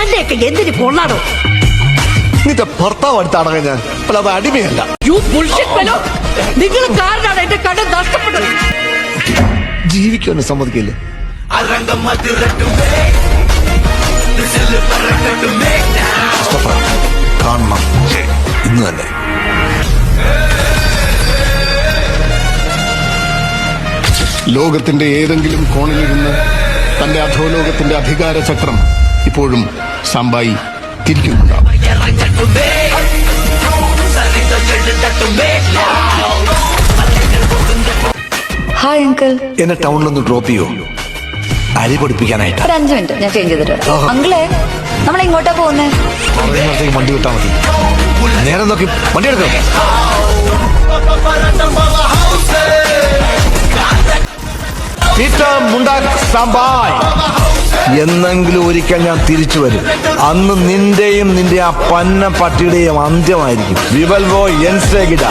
അല്ലേക്ക് എന്തിന് കൊള്ളാണോ? നിന്റെ ഭർത്താവ് അടുത്താണെങ്കിൽ ഞാൻ അല്ലാതെ അടിമയല്ല. നിങ്ങൾ കാരണമാണ് എന്റെ കട നഷ്ടപ്പെട്ടത്. ജീവിക്കാനും സമ്മതിക്കില്ല. കാണണം ഇന്ന് തന്നെ. ലോകത്തിന്റെ ഏതെങ്കിലും കോണിലിരുന്ന് തന്റെ അധോലോകത്തിന്റെ അധികാര ചക്രം ഇപ്പോഴും സാമ്പായി തിരിക്കുന്നുണ്ടാവും. ഹായ് അങ്കിൾ, എന്നെ ടൗണിലൊന്ന് ഡ്രോപ്പ് ചെയ്യോ? അരി പഠിപ്പിക്കാനായിട്ട്. ഒരു 5 മിനിറ്റ് ഞാൻ ചേഞ്ച് ചെയ്തിട്ട്. അങ്കിളെ, നമ്മൾ എങ്ങോട്ടാ പോകുന്നേ? വണ്ടി വിട്ടാ മതി. നേരം നോക്കി വണ്ടി എടുക്കണം. എന്നെങ്കിലും ഒരിക്കൽ ഞാൻ തിരിച്ചു വരും. അന്ന് നിന്റെയും നിന്റെ ആ പന്ന പട്ടിയുടെയും അന്ത്യമായിരിക്കും. വിവൽവോ എൻസേഗിഡ.